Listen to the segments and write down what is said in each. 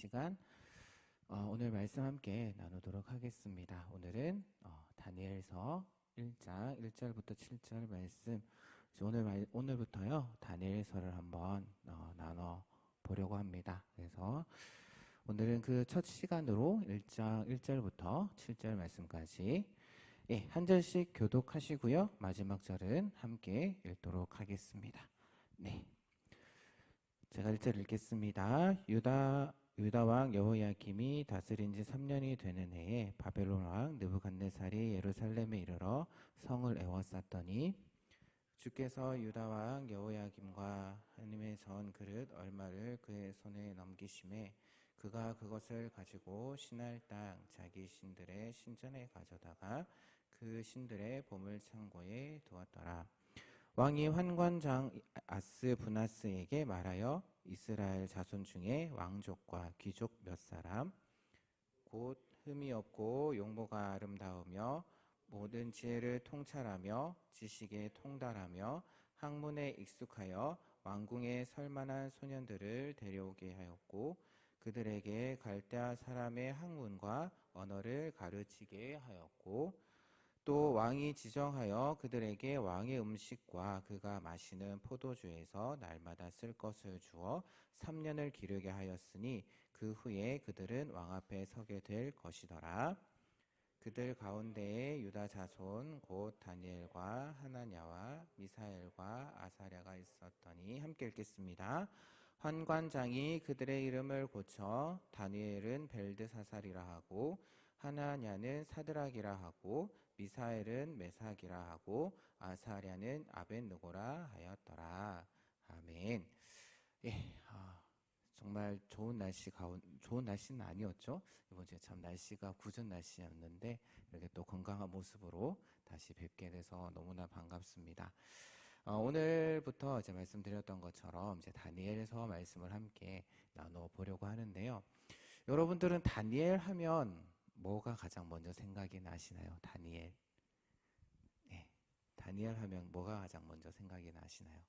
시간 오늘 말씀 함께 나누도록 하겠습니다. 오늘은 다니엘서 1장 1절부터 7절 말씀. 오늘부터요 다니엘서를 한번 나눠 보려고 합니다. 그래서 오늘은 그 첫 시간으로 1장 1절부터 7절 말씀까지 한 절씩 교독하시고요. 마지막 절은 함께 읽도록 하겠습니다. 네. 제가 1절 읽겠습니다. 유다 왕 여호야김이 다스린 지 3년이 되는 해에 바벨론 왕 느부갓네살이 예루살렘에 이르러 성을 에워쌌더니 주께서 유다 왕 여호야김과 하나님의 전 그릇 얼마를 그의 손에 넘기심에 그가 그것을 가지고 신할 땅 자기 신들의 신전에 가져다가 그 신들의 보물 창고에 두었더라. 왕이 환관장 아스부나스에게 말하여 이스라엘 자손 중에 왕족과 귀족 몇 사람 곧 흠이 없고 용모가 아름다우며 모든 지혜를 통찰하며 지식에 통달하며 학문에 익숙하여 왕궁에 설만한 소년들을 데려오게 하였고 그들에게 갈대아 사람의 학문과 언어를 가르치게 하였고 또 왕이 지정하여 그들에게 왕의 음식과 그가 마시는 포도주에서 날마다 쓸 것을 주어 3년을 기르게 하였으니 그 후에 그들은 왕 앞에 서게 될 것이더라. 그들 가운데에 유다 자손 곧 다니엘과 하나냐와 미사엘과 아사랴가 있었더니 함께 읽겠습니다. 환관장이 그들의 이름을 고쳐 다니엘은 벨드사살이라 하고 하나냐는 사드락이라 하고 미사엘은 메삭이라 하고 아사랴는 아벳느고라 하였더라. 아멘. 정말 좋은 날씨는 아니었죠. 이번 주에 참 날씨가 궂은 날씨였는데 이렇게 또 건강한 모습으로 다시 뵙게 돼서 너무나 반갑습니다. 오늘부터 이제 말씀드렸던 것처럼 이제 다니엘서 말씀을 함께 나눠 보려고 하는데요. 여러분들은 다니엘 하면 뭐가 가장 먼저 생각이 나시나요? 다니엘. 네. 다니엘 하면 뭐가 가장 먼저 생각이 나시나요?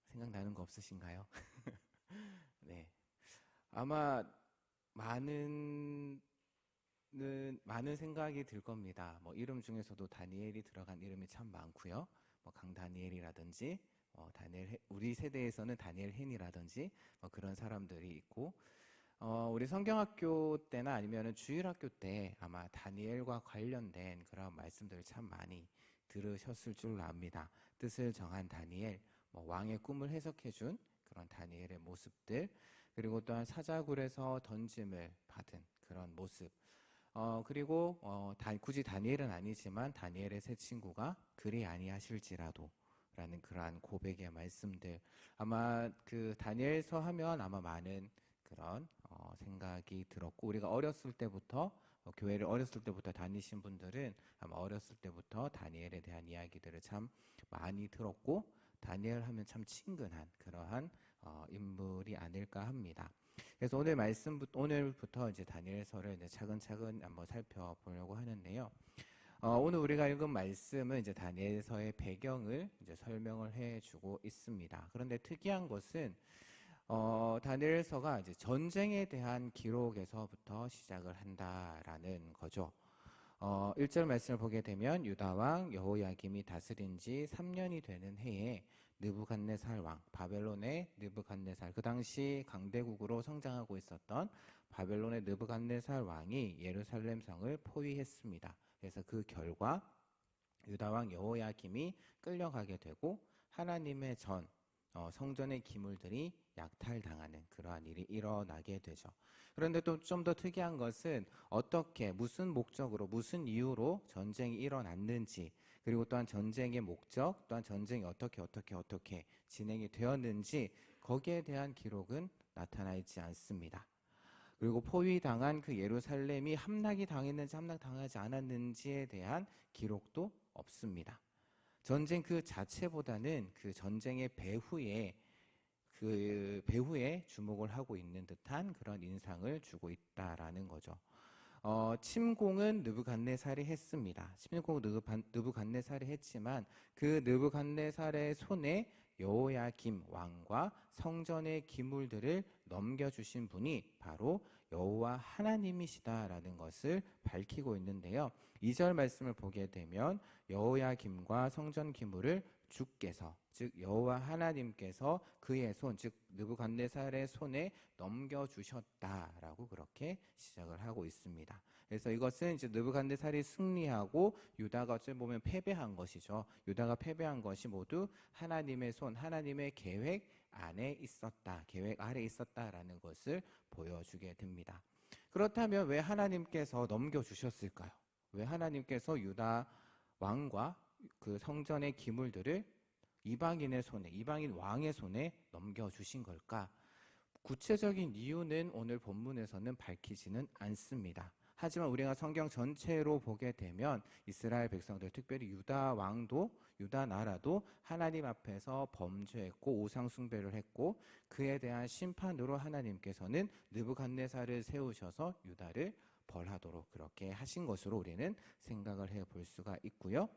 생각나는 거 없으신가요? 네. 아마 많은 생각이 들 겁니다. 이름 중에서도 다니엘이 들어간 이름이 참 많고요. 강다니엘이라든지, 우리 세대에서는 다니엘 헨이라든지, 그런 사람들이 있고, 우리 성경학교 때나 아니면 주일학교 때 아마 다니엘과 관련된 그런 말씀들을 참 많이 들으셨을 줄로 압니다. 뜻을 정한 다니엘, 왕의 꿈을 해석해준 그런 다니엘의 모습들, 그리고 또한 사자굴에서 던짐을 받은 그런 모습, 그리고 굳이 다니엘은 아니지만 다니엘의 세 친구가 그리 아니하실지라도 라는 그러한 고백의 말씀들, 아마 그 다니엘서 하면 아마 많은 그런 생각이 들었고, 우리가 어렸을 때부터 교회를 어렸을 때부터 다니신 분들은 아마 어렸을 때부터 다니엘에 대한 이야기들을 참 많이 들었고, 다니엘 하면 참 친근한 그러한 인물이 아닐까 합니다. 그래서 오늘부터 이제 다니엘서를 이제 차근차근 한번 살펴보려고 하는데요. 오늘 우리가 읽은 말씀은 이제 다니엘서의 배경을 이제 설명을 해주고 있습니다. 그런데 특이한 것은 다니엘서가 이제 전쟁에 대한 기록에서부터 시작을 한다라는 거죠. 1절 말씀을 보게 되면 유다 왕 여호야김이 다스린 지 3년이 되는 해에 느부갓네살 왕, 바벨론의 느부갓네살, 그 당시 강대국으로 성장하고 있었던 바벨론의 느부갓네살 왕이 예루살렘 성을 포위했습니다. 그래서 그 결과 유다 왕 여호야김이 끌려가게 되고 하나님의 성전의 기물들이 약탈당하는 그러한 일이 일어나게 되죠. 그런데 또 좀 더 특이한 것은 어떻게, 무슨 목적으로, 무슨 이유로 전쟁이 일어났는지, 그리고 또한 전쟁의 목적, 또한 전쟁이 어떻게 진행이 되었는지 거기에 대한 기록은 나타나 있지 않습니다. 그리고 포위당한 그 예루살렘이 함락이 당했는지 함락당하지 않았는지에 대한 기록도 없습니다. 전쟁 그 자체보다는 그 전쟁의 배후에 주목을 하고 있는 듯한 그런 인상을 주고 있다라는 거죠. 침공은 느부갓네살이 했습니다. 침공은 느부갓네살이 했지만 그 느부갓네살의 손에 여호야김 왕과 성전의 기물들을 넘겨주신 분이 바로 여호와 하나님이시다라는 것을 밝히고 있는데요. 2절 말씀을 보게 되면 여호야김과 성전 기물을 주께서, 즉 여호와 하나님께서 그의 손, 즉 느부갓네살의 손에 넘겨주셨다라고 그렇게 시작을 하고 있습니다. 그래서 이것은 이제 느부갓네살이 승리하고 유다가 어찌 보면 패배한 것이죠. 유다가 패배한 것이 모두 하나님의 손, 하나님의 계획 안에 있었다, 계획 아래 있었다라는 것을 보여주게 됩니다. 그렇다면 왜 하나님께서 넘겨주셨을까요? 왜 하나님께서 유다 왕과 그 성전의 기물들을 이방인의 손에, 이방인 왕의 손에 넘겨주신 걸까? 구체적인 이유는 오늘 본문에서는 밝히지는 않습니다. 하지만 우리가 성경 전체로 보게 되면 이스라엘 백성들, 특별히 유다 왕도, 유다 나라도 하나님 앞에서 범죄했고 우상 숭배를 했고, 그에 대한 심판으로 하나님께서는 느부갓네살을 세우셔서 유다를 벌하도록 그렇게 하신 것으로 우리는 생각을 해볼 수가 있고요.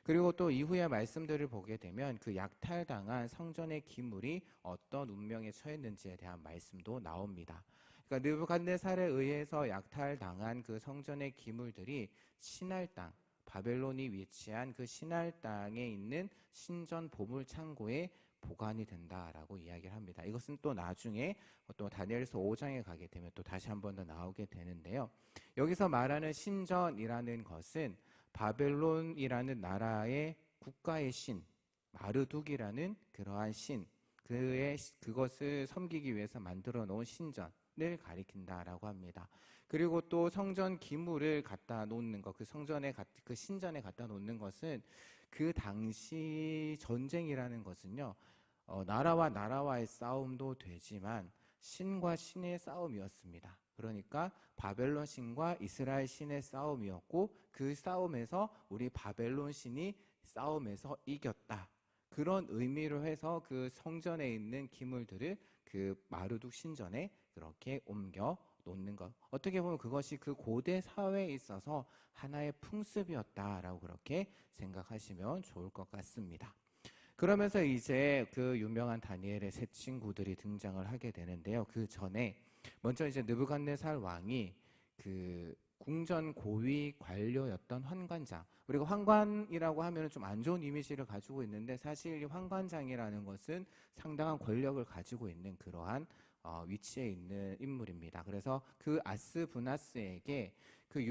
그리고 또 이후의 말씀들을 보게 되면 그 약탈당한 성전의 기물이 어떤 운명에 처했는지에 대한 말씀도 나옵니다. 그러니까 느부갓네살에 의해서 약탈당한 그 성전의 기물들이 신할 땅, 바벨론이 위치한 그 신할 땅에 있는 신전 보물 창고에 보관이 된다라고 이야기를 합니다. 이것은 또 나중에 또 다니엘서 5장에 가게 되면 또 다시 한 번 더 나오게 되는데요. 여기서 말하는 신전이라는 것은 바벨론이라는 나라의 국가의 신, 마르둑이라는 그러한 신, 그것을 섬기기 위해서 만들어 놓은 신전을 가리킨다라고 합니다. 그리고 또 성전 기물을 갖다 놓는 것, 그 신전에 갖다 놓는 것은 그 당시 전쟁이라는 것은요, 나라와 나라와의 싸움도 되지만 신과 신의 싸움이었습니다. 그러니까 바벨론 신과 이스라엘 신의 싸움이었고, 그 싸움에서 우리 바벨론 신이 싸움에서 이겼다, 그런 의미로 해서 그 성전에 있는 기물들을 그 마르둑 신전에 그렇게 옮겨 놓는 것, 어떻게 보면 그것이 그 고대 사회에 있어서 하나의 풍습이었다라고 그렇게 생각하시면 좋을 것 같습니다. 그러면서 이제 그 유명한 다니엘의 세 친구들이 등장을 하게 되는데요. 그 전에 먼저 이제 느부갓네살 왕이 그 궁전 고위 관료였던 환관장, 우리가 환관이라고 하면 좀 안 좋은 이미지를 가지고 있는데, 사실 이 환관장이라는 것은 상당한 권력을 가지고 있는 그러한 위치에 있는 인물입니다. 그래서 그 아스부나스에게 그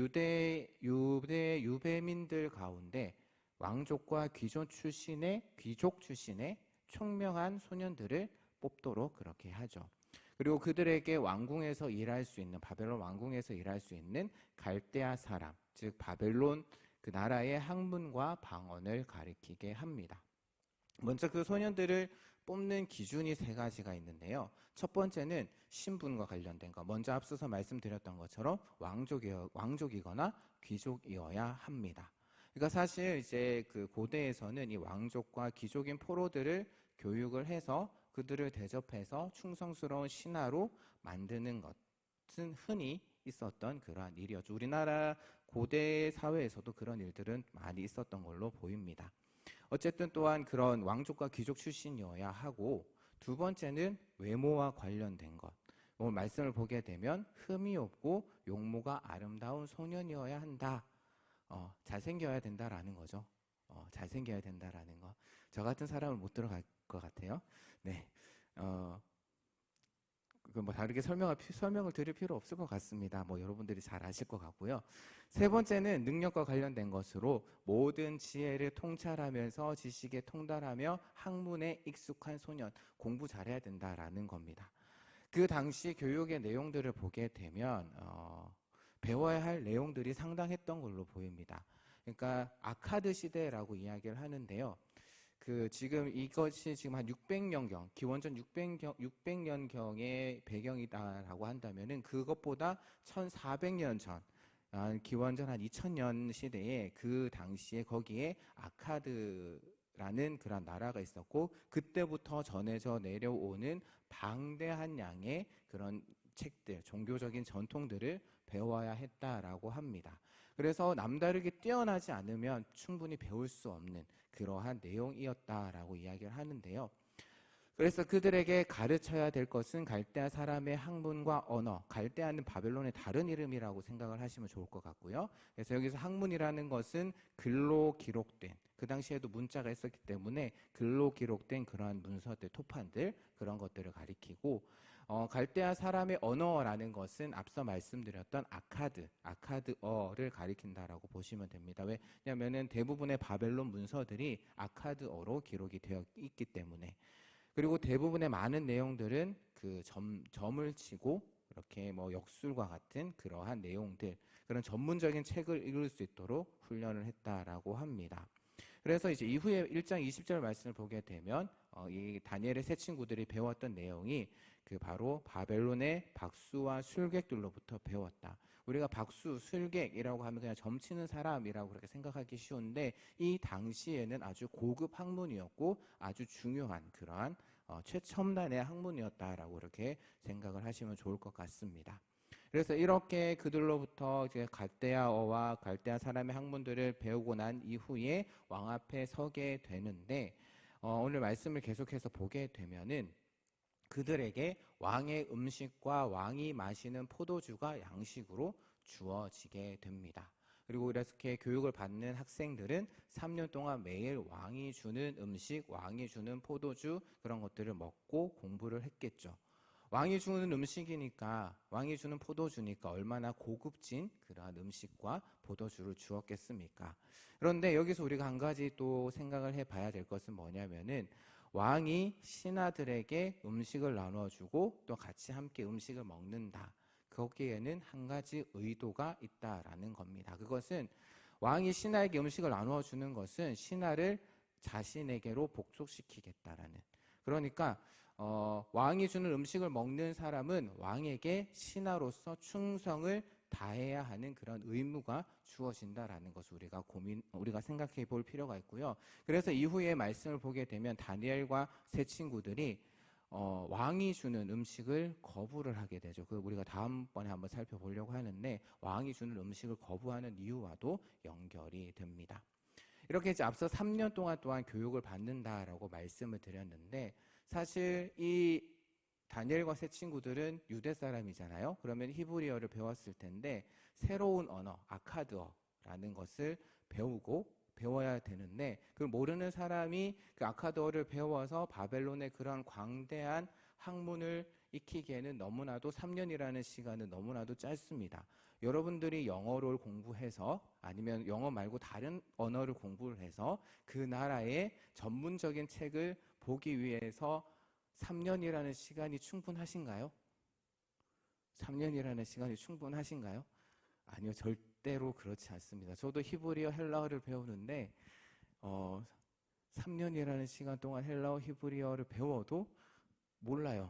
유배민들 가운데 왕족과 귀족 출신의 총명한 소년들을 뽑도록 그렇게 하죠. 그리고 그들에게 왕궁에서 일할 수 있는, 바벨론 왕궁에서 일할 수 있는 갈대아 사람, 즉 바벨론 그 나라의 학문과 방언을 가리키게 합니다. 먼저 그 소년들을 뽑는 기준이 세 가지가 있는데요. 첫 번째는 신분과 관련된 것. 먼저 앞서서 말씀드렸던 것처럼 왕족이거나 귀족이어야 합니다. 그러니까 사실 이제 그 고대에서는 이 왕족과 귀족인 포로들을 교육을 해서 그들을 대접해서 충성스러운 신하로 만드는 것은 흔히 있었던 그러한 일이었죠. 우리나라 고대 사회에서도 그런 일들은 많이 있었던 걸로 보입니다. 어쨌든 또한 그런 왕족과 귀족 출신이어야 하고, 두 번째는 외모와 관련된 것. 오늘 말씀을 보게 되면 흠이 없고 용모가 아름다운 소년이어야 한다. 잘생겨야 된다라는 거죠. 잘생겨야 된다라는 거. 저 같은 사람은 못 들어갈 것 같아요. 네. 뭐 다르게 설명을 드릴 필요 없을 것 같습니다. 뭐 여러분들이 잘 아실 것 같고요. 세 번째는 능력과 관련된 것으로 모든 지혜를 통찰하면서 지식에 통달하며 학문에 익숙한 소년, 공부 잘해야 된다라는 겁니다. 그 당시 교육의 내용들을 보게 되면 배워야 할 내용들이 상당했던 걸로 보입니다. 그러니까 아카드 시대라고 이야기를 하는데요. 이것이 지금 한 600년경, 기원전 600년경의 배경이다라고 한다면은 그것보다 1400년 전, 기원전 한 2000년 시대에 그 당시에 거기에 아카드라는 그런 나라가 있었고, 그때부터 전해져 내려오는 방대한 양의 그런 책들, 종교적인 전통들을 배워야 했다라고 합니다. 그래서 남다르게 뛰어나지 않으면 충분히 배울 수 없는 그러한 내용이었다라고 이야기를 하는데요. 그래서 그들에게 가르쳐야 될 것은 갈대아 사람의 학문과 언어, 갈대아는 바벨론의 다른 이름이라고 생각을 하시면 좋을 것 같고요. 그래서 여기서 학문이라는 것은 글로 기록된, 그 당시에도 문자가 있었기 때문에 글로 기록된 그러한 문서들, 토판들, 그런 것들을 가리키고, 갈대아 사람의 언어라는 것은 앞서 말씀드렸던 아카드어를 가리킨다라고 보시면 됩니다. 왜냐하면 대부분의 바벨론 문서들이 아카드어로 기록이 되어 있기 때문에. 그리고 대부분의 많은 내용들은 그 점을 치고 이렇게 뭐 역술과 같은 그러한 내용들, 그런 전문적인 책을 읽을 수 있도록 훈련을 했다라고 합니다. 그래서 이제 이후에 1장 20절 말씀을 보게 되면 이 다니엘의 세 친구들이 배웠던 내용이 그 바로 바벨론의 박수와 술객들로부터 배웠다. 우리가 박수, 술객이라고 하면 그냥 점치는 사람이라고 그렇게 생각하기 쉬운데 이 당시에는 아주 고급 학문이었고 아주 중요한 그러한 최첨단의 학문이었다라고 이렇게 생각을 하시면 좋을 것 같습니다. 그래서 이렇게 그들로부터 이제 갈대아어와 갈대아 사람의 학문들을 배우고 난 이후에 왕 앞에 서게 되는데 오늘 말씀을 계속해서 보게 되면은 그들에게 왕의 음식과 왕이 마시는 포도주가 양식으로 주어지게 됩니다. 그리고 이렇게 교육을 받는 학생들은 3년 동안 매일 왕이 주는 음식, 왕이 주는 포도주 그런 것들을 먹고 공부를 했겠죠. 왕이 주는 음식이니까, 왕이 주는 포도주니까 얼마나 고급진 그러한 음식과 포도주를 주었겠습니까? 그런데 여기서 우리가 한 가지 또 생각을 해봐야 될 것은 뭐냐면은 왕이 신하들에게 음식을 나눠주고 또 같이 함께 음식을 먹는다. 거기에는 한 가지 의도가 있다라는 겁니다. 그것은 왕이 신하에게 음식을 나눠주는 것은 신하를 자신에게로 복속시키겠다라는. 그러니까 왕이 주는 음식을 먹는 사람은 왕에게 신하로서 충성을 다해야 하는 그런 의무가 주어진다라는 것을 우리가 생각해 볼 필요가 있고요. 그래서 이후에 말씀을 보게 되면 다니엘과 세 친구들이 왕이 주는 음식을 거부를 하게 되죠. 그 우리가 다음번에 한번 살펴보려고 하는데 왕이 주는 음식을 거부하는 이유와도 연결이 됩니다. 이렇게 이제 앞서 3년 동안 또한 교육을 받는다라고 말씀을 드렸는데 사실 이 다니엘과 세 친구들은 유대 사람이잖아요. 그러면 히브리어를 배웠을 텐데 새로운 언어, 아카드어라는 것을 배워야 되는데 그걸 모르는 사람이 그 아카드어를 배워서 바벨론의 그런 광대한 학문을 익히기에는 너무나도 3년이라는 시간은 너무나도 짧습니다. 여러분들이 영어를 공부해서 아니면 영어 말고 다른 언어를 공부를 해서 그 나라의 전문적인 책을 보기 위해서 3년이라는 시간이 충분하신가요? 3년이라는 시간이 충분하신가요? 아니요, 절대로 그렇지 않습니다. 저도 히브리어, 헬라어를 배우는데 3년이라는 시간 동안 헬라어, 히브리어를 배워도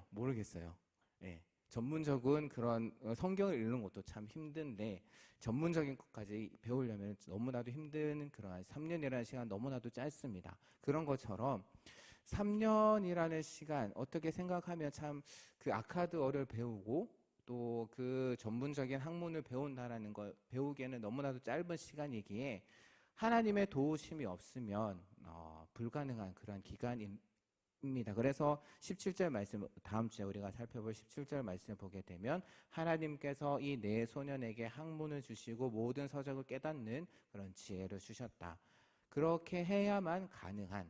모르겠어요. 예, 전문적인 그런 성경을 읽는 것도 참 힘든데 전문적인 것까지 배우려면 너무나도 힘든 그런 3년이라는 시간 너무나도 짧습니다. 그런 것처럼 3년이라는 시간 어떻게 생각하면 참 그 아카드어를 배우고 또 그 전문적인 학문을 배운다라는 걸 배우기에는 너무나도 짧은 시간이기에 하나님의 도우심이 없으면 불가능한 그런 기간입니다. 그래서 17절 말씀, 다음 주에 우리가 살펴볼 17절 말씀을 보게 되면 하나님께서 이 네 소년에게 학문을 주시고 모든 서적을 깨닫는 그런 지혜를 주셨다. 그렇게 해야만 가능한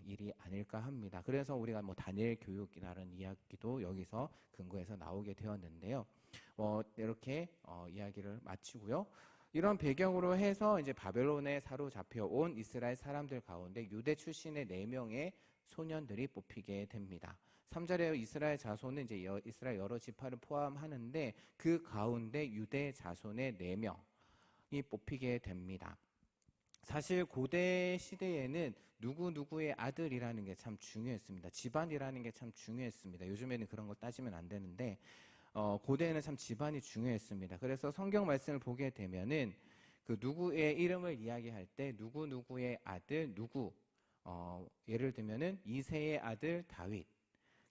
일이 아닐까 합니다. 그래서 우리가 뭐 다니엘 교육이라는 이야기도 여기서 근거해서 나오게 되었는데요. 이렇게 이야기를 마치고요. 이런 배경으로 해서 이제 바벨론에 사로잡혀 온 이스라엘 사람들 가운데 유대 출신의 4명의 소년들이 뽑히게 됩니다. 3절에 이스라엘 자손은 이제 이스라엘 여러 지파를 포함하는데 그 가운데 유대 자손의 4명이 뽑히게 됩니다. 사실 고대 시대에는 누구누구의 아들이라는 게 참 중요했습니다. 집안이라는 게 참 중요했습니다. 요즘에는 그런 거 따지면 안 되는데 고대에는 참 집안이 중요했습니다. 그래서 성경 말씀을 보게 되면은 그 누구의 이름을 이야기할 때 누구누구의 아들 누구 예를 들면은 이새의 아들 다윗,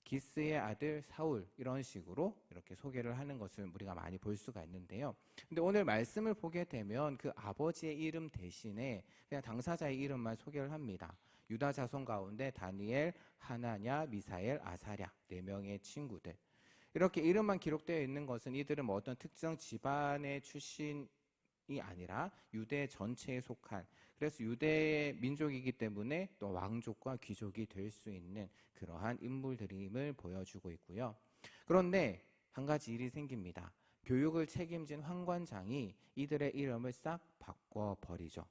기스의 아들 사울 이런 식으로 이렇게 소개를 하는 것을 우리가 많이 볼 수가 있는데요. 근데 오늘 말씀을 보게 되면 그 아버지의 이름 대신에 그냥 당사자의 이름만 소개를 합니다. 유다 자손 가운데 다니엘, 하나냐, 미사엘, 아사랴 4명의 친구들. 이렇게 이름만 기록되어 있는 것은 이들은 뭐 어떤 특정 집안의 출신이 아니라 유대 전체에 속한, 그래서 유대의 민족이기 때문에 또 왕족과 귀족이 될 수 있는 그러한 인물들임을 보여주고 있고요. 그런데 한 가지 일이 생깁니다. 교육을 책임진 환관장이 이들의 이름을 싹 바꿔버리죠.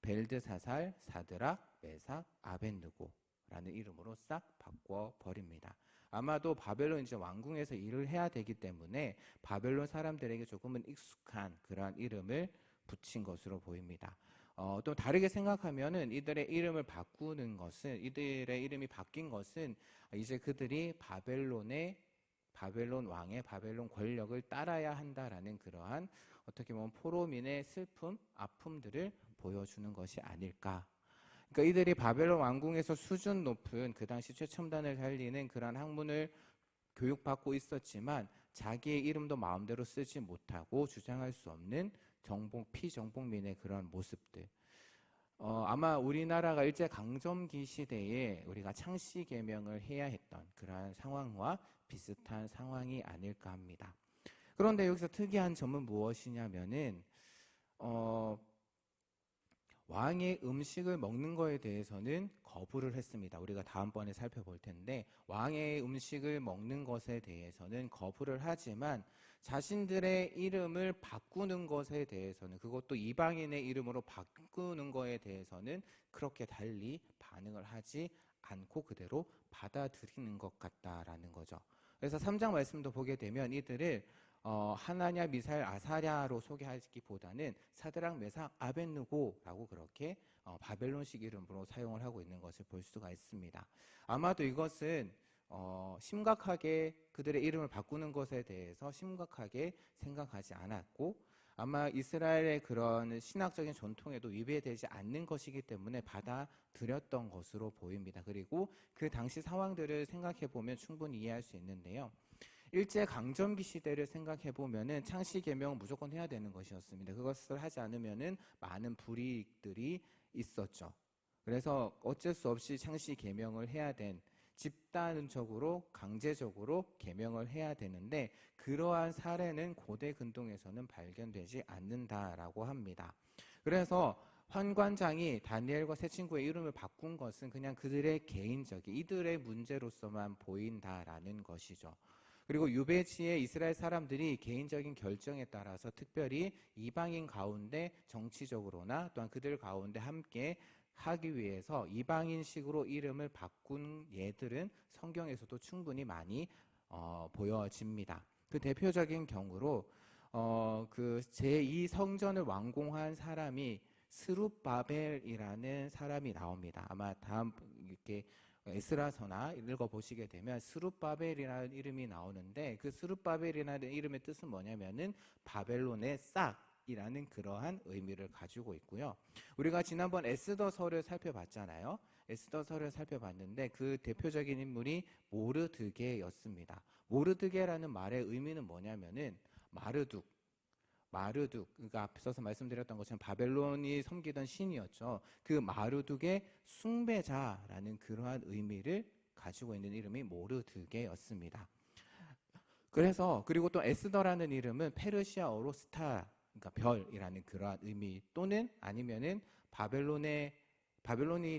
벨드사살, 사드락, 메삭, 아벳느고라는 이름으로 싹 바꿔버립니다. 아마도 바벨론 이제 왕궁에서 일을 해야 되기 때문에 바벨론 사람들에게 조금은 익숙한 그러한 이름을 붙인 것으로 보입니다. 또 다르게 생각하면은 이들의 이름을 바꾸는 것은, 이들의 이름이 바뀐 것은 이제 그들이 바벨론 왕의 바벨론 권력을 따라야 한다라는 그러한 어떻게 보면 포로민의 슬픔, 아픔들을 보여주는 것이 아닐까. 그러니까 이들이 바벨론 왕궁에서 수준 높은 그 당시 최첨단을 살리는 그러한 학문을 교육받고 있었지만 자기의 이름도 마음대로 쓰지 못하고 주장할 수 없는 피정복민의 그런 모습들. 아마 우리나라가 일제 강점기 시대에 우리가 창씨 개명을 해야 했던 그러한 상황과 비슷한 상황이 아닐까 합니다. 그런데 여기서 특이한 점은 무엇이냐면은 왕의 음식을 먹는 거에 대해서는 거부를 했습니다. 우리가 다음번에 살펴볼 텐데 왕의 음식을 먹는 것에 대해서는 거부를 하지만 자신들의 이름을 바꾸는 것에 대해서는, 그것도 이방인의 이름으로 바꾸는 거에 대해서는 그렇게 달리 반응을 하지 않고 그대로 받아들이는 것 같다라는 거죠. 그래서 3장 말씀도 보게 되면 이들을 하나냐, 미사엘, 아사랴로 소개하기보다는 사드락, 메삭, 아벳느고라고 그렇게 바벨론식 이름으로 사용을 하고 있는 것을 볼 수가 있습니다. 아마도 이것은 심각하게 그들의 이름을 바꾸는 것에 대해서 심각하게 생각하지 않았고, 아마 이스라엘의 그런 신학적인 전통에도 위배되지 않는 것이기 때문에 받아들였던 것으로 보입니다. 그리고 그 당시 상황들을 생각해 보면 충분히 이해할 수 있는데요. 일제 강점기 시대를 생각해 보면은 창씨 개명은 무조건 해야 되는 것이었습니다. 그것을 하지 않으면은 많은 불이익들이 있었죠. 그래서 어쩔 수 없이 창씨 개명을 해야 된, 집단적으로 강제적으로 개명을 해야 되는데 그러한 사례는 고대 근동에서는 발견되지 않는다라고 합니다. 그래서 환관장이 다니엘과 세 친구의 이름을 바꾼 것은 그냥 그들의 개인적인 이들의 문제로서만 보인다라는 것이죠. 그리고 유배지의 이스라엘 사람들이 개인적인 결정에 따라서 특별히 이방인 가운데 정치적으로나 또한 그들 가운데 함께 하기 위해서 이방인식으로 이름을 바꾼 예들은 성경에서도 충분히 많이 보여집니다. 그 대표적인 경우로 그 제2 성전을 완공한 사람이 스룹바벨이라는 사람이 나옵니다. 아마 다음 이렇게 에스라서나 읽어보시게 되면 스룹바벨이라는 이름이 나오는데, 그 스룹바벨이라는 이름의 뜻은 뭐냐면은 바벨론의 싹이라는 그러한 의미를 가지고 있고요. 우리가 지난번 에스더서를 살펴봤잖아요. 에스더서를 살펴봤는데 그 대표적인 인물이 모르드게였습니다. 모르드게라는 말의 의미는 뭐냐면은 마르둑, 그러니까 앞서서 말씀드렸던 것처럼 바벨론이 섬기던 신이었죠. 그 마르둑의 숭배자라는 그러한 의미를 가지고 있는 이름이 모르드게였습니다. 그리고 또 에스더라는 이름은 페르시아어로 스타, 그러니까 별이라는 그러한 의미, 또는 아니면은 바벨론이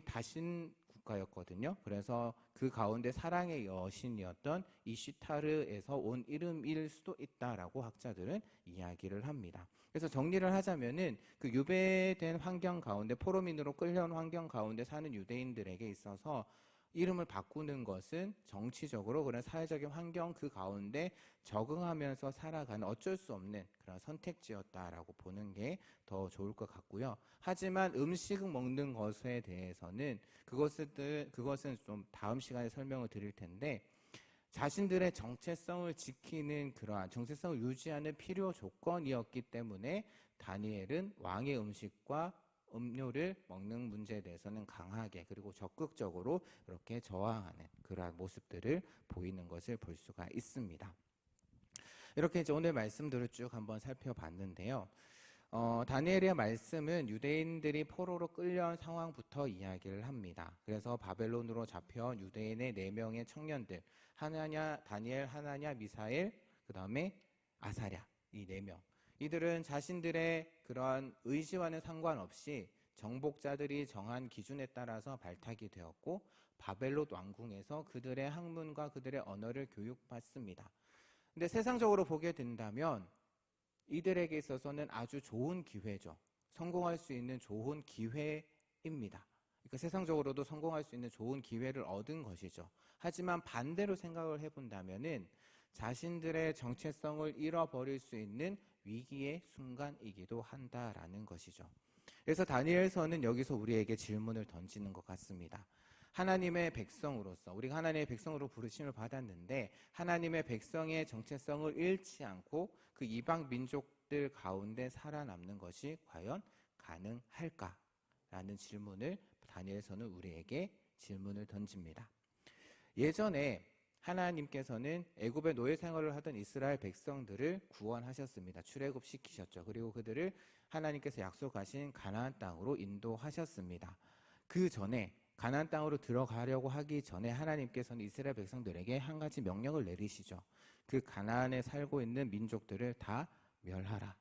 다신 국가였거든요. 그래서 그 가운데 사랑의 여신이었던 이시타르에서 온 이름일 수도 있다라고 학자들은 이야기를 합니다. 그래서 정리를 하자면은 그 유배된 환경 가운데, 포로민으로 끌려온 환경 가운데 사는 유대인들에게 있어서 이름을 바꾸는 것은 정치적으로 그런 사회적인 환경 그 가운데 적응하면서 살아가는 어쩔 수 없는 그런 선택지였다라고 보는 게 더 좋을 것 같고요. 하지만 음식 먹는 것에 대해서는 그것은 좀 다음 시간에 설명을 드릴 텐데, 자신들의 정체성을 지키는 그러한 정체성을 유지하는 필요 조건이었기 때문에 다니엘은 왕의 음식과 음료를 먹는 문제에 대해서는 강하게 그리고 적극적으로 그렇게 저항하는 그러한 모습들을 보이는 것을 볼 수가 있습니다. 이렇게 이제 오늘 말씀들을 쭉 한번 살펴봤는데요. 다니엘의 말씀은 유대인들이 포로로 끌려온 상황부터 이야기를 합니다. 그래서 바벨론으로 잡혀온 유대인의 4명의 청년들, 하나냐, 다니엘, 하나냐, 미사엘, 그 다음에 아사랴, 이 4명. 이들은 자신들의 그러한 의지와는 상관없이 정복자들이 정한 기준에 따라서 발탁이 되었고 바벨론 왕궁에서 그들의 학문과 그들의 언어를 교육받습니다. 근데 세상적으로 보게 된다면 이들에게 있어서는 아주 좋은 기회죠. 성공할 수 있는 좋은 기회입니다. 그러니까 세상적으로도 성공할 수 있는 좋은 기회를 얻은 것이죠. 하지만 반대로 생각을 해본다면은 자신들의 정체성을 잃어버릴 수 있는 위기의 순간이기도 한다라는 것이죠. 그래서 다니엘서는 여기서 우리에게 질문을 던지는 것 같습니다. 하나님의 백성으로서 우리가 하나님의 백성으로 부르심을 받았는데 하나님의 백성의 정체성을 잃지 않고 그 이방 민족들 가운데 살아남는 것이 과연 가능할까라는 질문을 다니엘서는 우리에게 질문을 던집니다. 예전에 하나님께서는 애굽의 노예 생활을 하던 이스라엘 백성들을 구원하셨습니다. 출애굽시키셨죠. 그리고 그들을 하나님께서 약속하신 가나안 땅으로 인도하셨습니다. 그 전에 가나안 땅으로 들어가려고 하기 전에 하나님께서는 이스라엘 백성들에게 한 가지 명령을 내리시죠. 그 가나안에 살고 있는 민족들을 다 멸하라.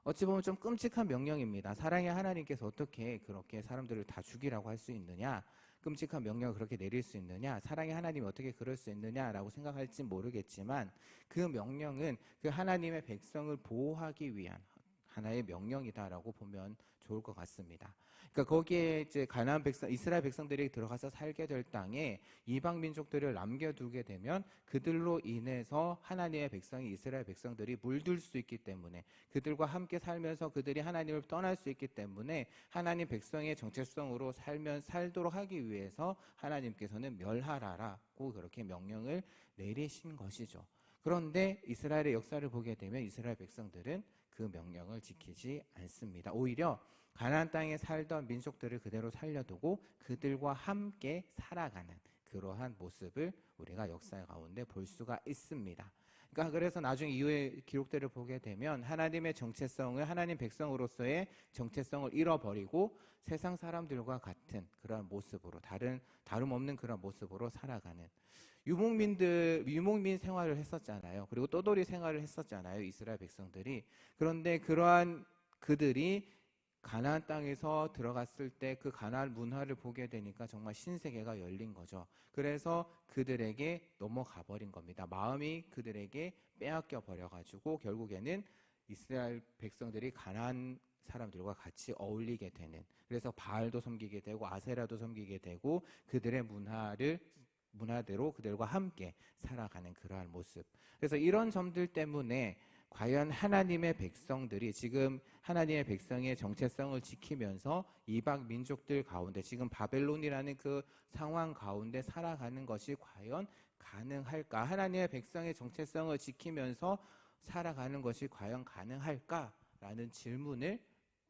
어찌 보면 좀 끔찍한 명령입니다. 사랑의 하나님께서 어떻게 그렇게 사람들을 다 죽이라고 할 수 있느냐? 끔찍한 명령을 그렇게 내릴 수 있느냐? 사랑의 하나님이 어떻게 그럴 수 있느냐라고 생각할지 모르겠지만 그 명령은 그 하나님의 백성을 보호하기 위한 하나의 명령이다라고 보면 좋을 것 같습니다. 그러니까 거기에 이제 가나안 백성, 이스라엘 백성들이 들어가서 살게 될 땅에 이방 민족들을 남겨두게 되면 그들로 인해서 하나님의 백성이 이스라엘 백성들이 물들 수 있기 때문에 그들과 함께 살면서 그들이 하나님을 떠날 수 있기 때문에 하나님 백성의 정체성으로 살도록 하기 위해서 하나님께서는 멸하라라고 그렇게 명령을 내리신 것이죠. 그런데 이스라엘의 역사를 보게 되면 이스라엘 백성들은 그 명령을 지키지 않습니다. 오히려 가나안 땅에 살던 민족들을 그대로 살려두고 그들과 함께 살아가는 그러한 모습을 우리가 역사 가운데 볼 수가 있습니다. 그러니까 그래서 나중 이후의 기록들을 보게 되면 하나님의 정체성을 하나님 백성으로서의 정체성을 잃어버리고 세상 사람들과 같은 그런 모습으로 다름없는 그런 모습으로 살아가는 유목민 생활을 했었잖아요. 그리고 떠돌이 생활을 했었잖아요. 이스라엘 백성들이. 그런데 그러한 그들이 가나안 땅에서 들어갔을 때 그 가나안 문화를 보게 되니까 정말 신세계가 열린 거죠. 그래서 그들에게 넘어가 버린 겁니다. 마음이 그들에게 빼앗겨 버려가지고 결국에는 이스라엘 백성들이 가나안 사람들과 같이 어울리게 되는, 그래서 바알도 섬기게 되고 아세라도 섬기게 되고 그들의 문화대로 그들과 함께 살아가는 그러한 모습. 그래서 이런 점들 때문에 과연 하나님의 백성들이 지금 하나님의 백성의 정체성을 지키면서 이방 민족들 가운데 지금 바벨론이라는 그 상황 가운데 살아가는 것이 과연 가능할까? 하나님의 백성의 정체성을 지키면서 살아가는 것이 과연 가능할까라는 질문을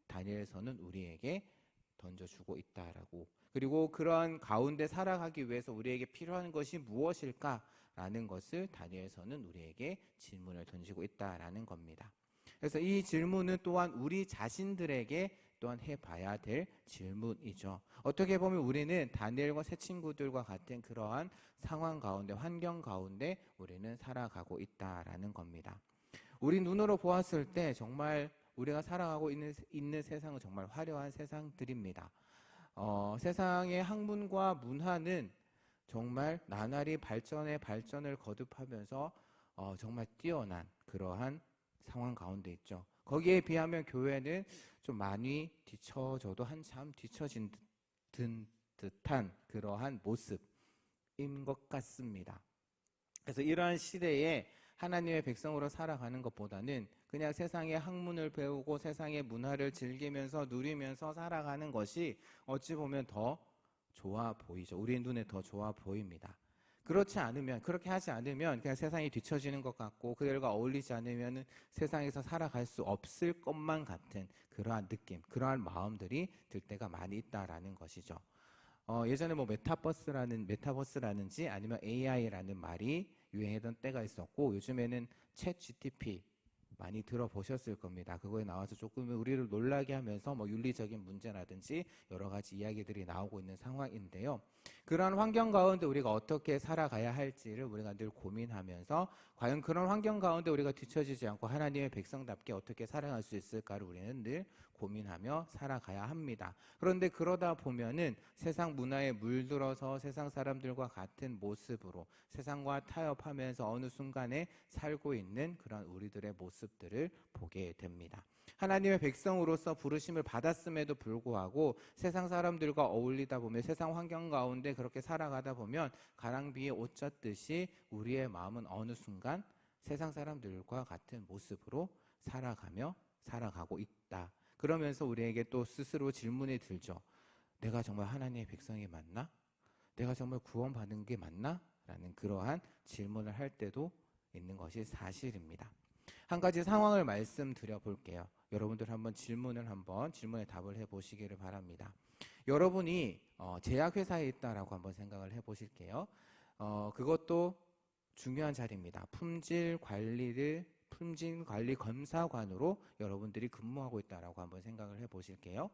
다니엘서는 우리에게 던져주고 있다라고. 그리고 그런 가운데 살아가기 위해서 우리에게 필요한 것이 무엇일까라는 것을 다니엘서는 우리에게 질문을 던지고 있다라는 겁니다. 그래서 이 질문은 또한 우리 자신들에게 또한 해봐야 될 질문이죠. 어떻게 보면 우리는 다니엘과 새 친구들과 같은 그러한 상황 가운데, 환경 가운데 우리는 살아가고 있다라는 겁니다. 우리 눈으로 보았을 때 정말 우리가 살아가고 있는 세상은 정말 화려한 세상들입니다. 세상의 학문과 문화는 정말 나날이 발전을 거듭하면서 정말 뛰어난 그러한 상황 가운데 있죠. 거기에 비하면 교회는 좀 많이 뒤처져도 한참 뒤처진 듯한 그러한 모습인 것 같습니다. 그래서 이러한 시대에 하나님의 백성으로 살아가는 것보다는 그냥 세상의 학문을 배우고 세상의 문화를 즐기면서 누리면서 살아가는 것이 어찌 보면 더 좋아 보이죠. 우리 눈에 더 좋아 보입니다. 그렇게 하지 않으면 그냥 세상이 뒤처지는 것 같고 그들과 어울리지 않으면 세상에서 살아갈 수 없을 것만 같은 그러한 느낌, 그러한 마음들이 들 때가 많이 있다라는 것이죠. 예전에 뭐 메타버스라는지 아니면 AI라는 말이 유행했던 때가 있었고 요즘에는 챗 GTP 많이 들어보셨을 겁니다. 그거에 나와서 조금 우리를 놀라게 하면서 뭐 윤리적인 문제라든지 여러 가지 이야기들이 나오고 있는 상황인데요. 그런 환경 가운데 우리가 어떻게 살아가야 할지를 우리가 늘 고민하면서 과연 그런 환경 가운데 우리가 뒤처지지 않고 하나님의 백성답게 어떻게 살아갈 수 있을까를 우리는 늘 고민하며 살아가야 합니다. 그런데 그러다 보면은 세상 문화에 물들어서 세상 사람들과 같은 모습으로 세상과 타협하면서 어느 순간에 살고 있는 그런 우리들의 모습들을 보게 됩니다. 하나님의 백성으로서 부르심을 받았음에도 불구하고 세상 사람들과 어울리다 보면 세상 환경 가운데 그렇게 살아가다 보면 가랑비에 옷 젖듯이 우리의 마음은 어느 순간 세상 사람들과 같은 모습으로 살아가고 있다. 그러면서 우리에게 또 스스로 질문이 들죠. 내가 정말 하나님의 백성이 맞나? 내가 정말 구원받은 게 맞나? 라는 그러한 질문을 할 때도 있는 것이 사실입니다. 한 가지 상황을 말씀드려 볼게요. 여러분들 질문에 답을 해보시기를 바랍니다. 여러분이 제약회사에 있다라고 한번 생각을 해보실게요. 그것도 중요한 자리입니다. 품질 관리 검사관으로 여러분들이 근무하고 있다라고 한번 생각을 해보실게요.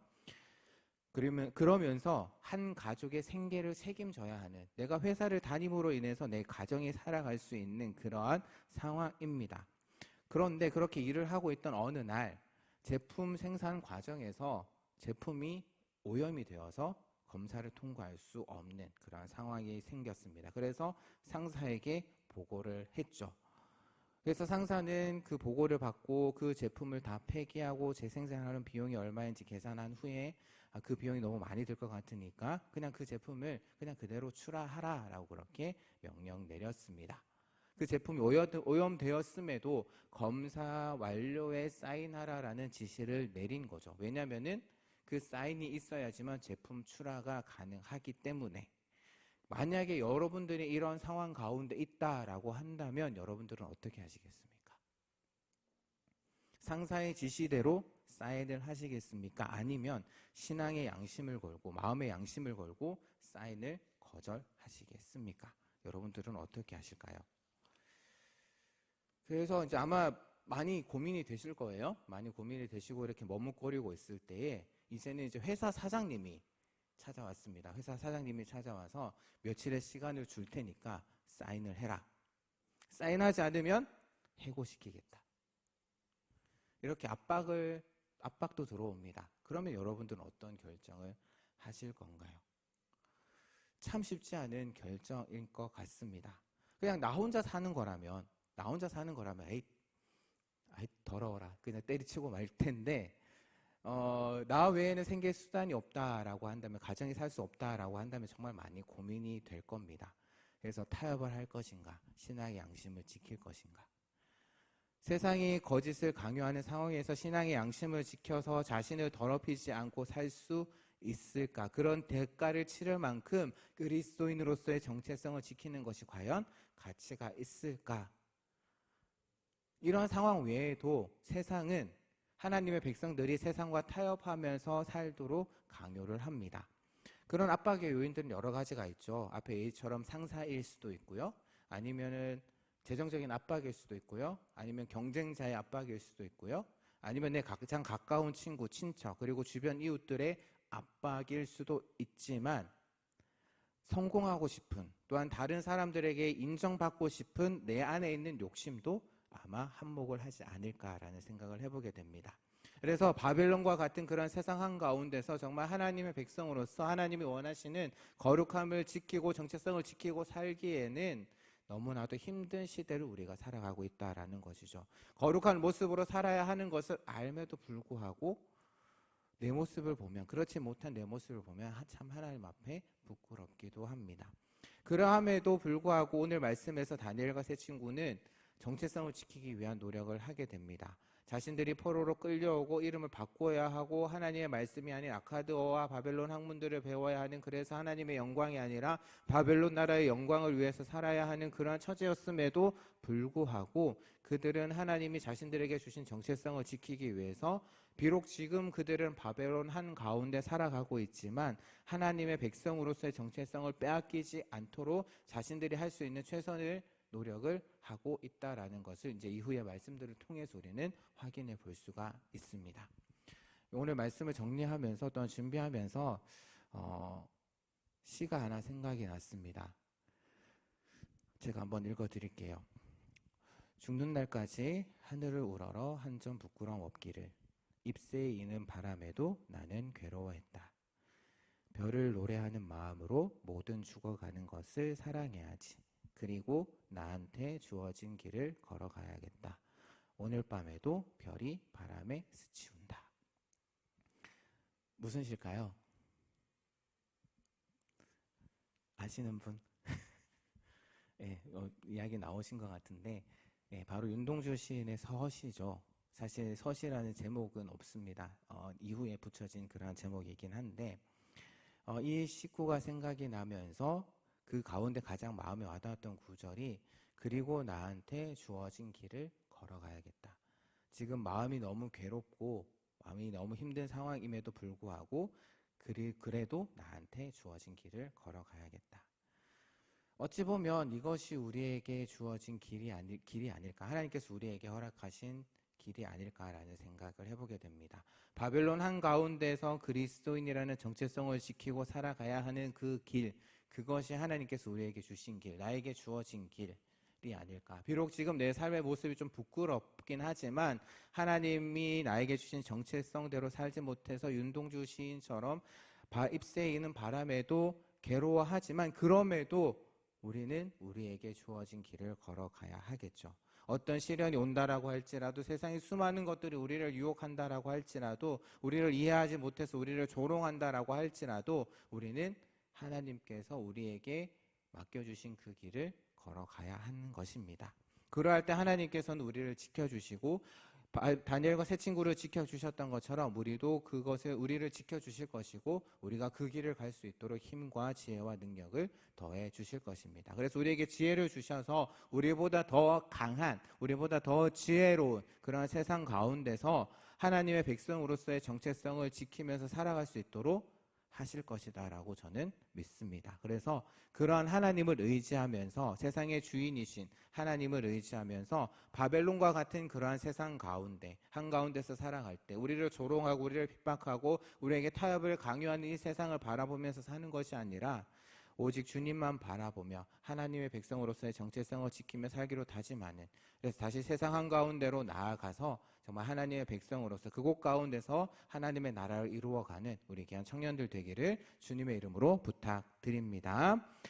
그러면서 한 가족의 생계를 책임져야 하는, 내가 회사를 다님으로 인해서 내 가정이 살아갈 수 있는 그러한 상황입니다. 그런데 그렇게 일을 하고 있던 어느 날 제품 생산 과정에서 제품이 오염이 되어서 검사를 통과할 수 없는 그러한 상황이 생겼습니다. 그래서 상사에게 보고를 했죠. 그래서 상사는 그 보고를 받고 그 제품을 다 폐기하고 재생산하는 비용이 얼마인지 계산한 후에 그 비용이 너무 많이 들 것 같으니까 그냥 그 제품을 그냥 그대로 출하하라라고 그렇게 명령 내렸습니다. 그 제품이 오염되었음에도 검사 완료에 사인하라라는 지시를 내린 거죠. 왜냐하면은 그 사인이 있어야지만 제품 출하가 가능하기 때문에. 만약에 여러분들이 이런 상황 가운데 있다라고 한다면 여러분들은 어떻게 하시겠습니까? 상사의 지시대로 사인을 하시겠습니까? 아니면 신앙의 양심을 걸고 마음의 양심을 걸고 사인을 거절하시겠습니까? 여러분들은 어떻게 하실까요? 그래서 이제 아마 많이 고민이 되실 거예요. 많이 고민이 되시고 이렇게 머뭇거리고 있을 때에 이제는 이제 회사 사장님이 찾아왔습니다. 회사 사장님이 찾아와서 며칠의 시간을 줄 테니까 사인을 해라. 사인하지 않으면 해고시키겠다. 이렇게 압박도 들어옵니다. 그러면 여러분들은 어떤 결정을 하실 건가요? 참 쉽지 않은 결정인 것 같습니다. 그냥 나 혼자 사는 거라면 에이 더러워라. 그냥 때리치고 말 텐데 나 외에는 생계 수단이 없다라고 한다면, 가정이 살 수 없다라고 한다면 정말 많이 고민이 될 겁니다. 그래서 타협을 할 것인가, 신앙의 양심을 지킬 것인가. 세상이 거짓을 강요하는 상황에서 신앙의 양심을 지켜서 자신을 더럽히지 않고 살 수 있을까? 그런 대가를 치를 만큼 그리스도인으로서의 정체성을 지키는 것이 과연 가치가 있을까? 이런 상황 외에도 세상은 하나님의 백성들이 세상과 타협하면서 살도록 강요를 합니다. 그런 압박의 요인들은 여러 가지가 있죠. 앞에 A처럼 상사일 수도 있고요. 아니면은 재정적인 압박일 수도 있고요. 아니면 경쟁자의 압박일 수도 있고요. 아니면 내 가장 가까운 친구, 친척, 그리고 주변 이웃들의 압박일 수도 있지만 성공하고 싶은, 또한 다른 사람들에게 인정받고 싶은 내 안에 있는 욕심도 아마 한몫을 하지 않을까라는 생각을 해보게 됩니다. 그래서 바벨론과 같은 그런 세상 한가운데서 정말 하나님의 백성으로서 하나님이 원하시는 거룩함을 지키고 정체성을 지키고 살기에는 너무나도 힘든 시대를 우리가 살아가고 있다라는 것이죠. 거룩한 모습으로 살아야 하는 것을 알면도 불구하고 내 모습을 보면, 그렇지 못한 내 모습을 보면 참 하나님 앞에 부끄럽기도 합니다. 그러함에도 불구하고 오늘 말씀에서 다니엘과 세 친구는 정체성을 지키기 위한 노력을 하게 됩니다. 자신들이 포로로 끌려오고 이름을 바꿔야 하고 하나님의 말씀이 아닌 아카드어와 바벨론 학문들을 배워야 하는, 그래서 하나님의 영광이 아니라 바벨론 나라의 영광을 위해서 살아야 하는 그러한 처지였음에도 불구하고 그들은 하나님이 자신들에게 주신 정체성을 지키기 위해서 비록 지금 그들은 바벨론 한 가운데 살아가고 있지만 하나님의 백성으로서의 정체성을 빼앗기지 않도록 자신들이 할 수 있는 최선을 노력을 하고 있다라는 것을 이제 이후의 말씀들을 통해서 우리는 확인해 볼 수가 있습니다. 오늘 말씀을 정리하면서 또한 준비하면서 시가 하나 생각이 났습니다. 제가 한번 읽어드릴게요. 죽는 날까지 하늘을 우러러 한 점 부끄럼 없기를 잎새에 이는 바람에도 나는 괴로워했다. 별을 노래하는 마음으로 모든 죽어가는 것을 사랑해야지. 그리고 나한테 주어진 길을 걸어가야겠다. 오늘 밤에도 별이 바람에 스치운다. 무슨 시일까요? 아시는 분? 네, 이야기 나오신 것 같은데 바로 윤동주 시인의 서시죠. 사실 서시라는 제목은 없습니다. 이후에 붙여진 그러한 제목이긴 한데 이 식구가 생각이 나면서 그 가운데 가장 마음에 와닿았던 구절이 그리고 나한테 주어진 길을 걸어가야겠다. 지금 마음이 너무 괴롭고 마음이 너무 힘든 상황임에도 불구하고 그래도 나한테 주어진 길을 걸어가야겠다. 어찌 보면 이것이 우리에게 주어진 길이 아닐까, 하나님께서 우리에게 허락하신 길이 아닐까라는 생각을 해보게 됩니다. 바벨론 한가운데서 그리스도인이라는 정체성을 지키고 살아가야 하는 그 길, 그것이 하나님께서 우리에게 주신 길, 나에게 주어진 길이 아닐까. 비록 지금 내 삶의 모습이 좀 부끄럽긴 하지만 하나님이 나에게 주신 정체성대로 살지 못해서 윤동주 시인처럼 잎새에 이는 바람에도 괴로워하지만 그럼에도 우리는 우리에게 주어진 길을 걸어가야 하겠죠. 어떤 시련이 온다라고 할지라도 세상의 수많은 것들이 우리를 유혹한다라고 할지라도 우리를 이해하지 못해서 우리를 조롱한다라고 할지라도 우리는 하나님께서 우리에게 맡겨주신 그 길을 걸어가야 하는 것입니다. 그러할 때 하나님께서는 우리를 지켜주시고 다니엘과 세 친구를 지켜주셨던 것처럼 우리를 지켜주실 것이고 우리가 그 길을 갈 수 있도록 힘과 지혜와 능력을 더해 주실 것입니다. 그래서 우리에게 지혜를 주셔서 우리보다 더 강한, 우리보다 더 지혜로운 그런 세상 가운데서 하나님의 백성으로서의 정체성을 지키면서 살아갈 수 있도록 하실 것이다 라고 저는 믿습니다. 그래서 그러한 하나님을 의지하면서 세상의 주인이신 하나님을 의지하면서 바벨론과 같은 그러한 세상 가운데 한가운데서 살아갈 때 우리를 조롱하고 우리를 핍박하고 우리에게 타협을 강요하는 이 세상을 바라보면서 사는 것이 아니라 오직 주님만 바라보며 하나님의 백성으로서의 정체성을 지키며 살기로 다짐하는, 그래서 다시 세상 한가운데로 나아가서 정말 하나님의 백성으로서 그곳 가운데서 하나님의 나라를 이루어가는 우리 귀한 청년들 되기를 주님의 이름으로 부탁드립니다.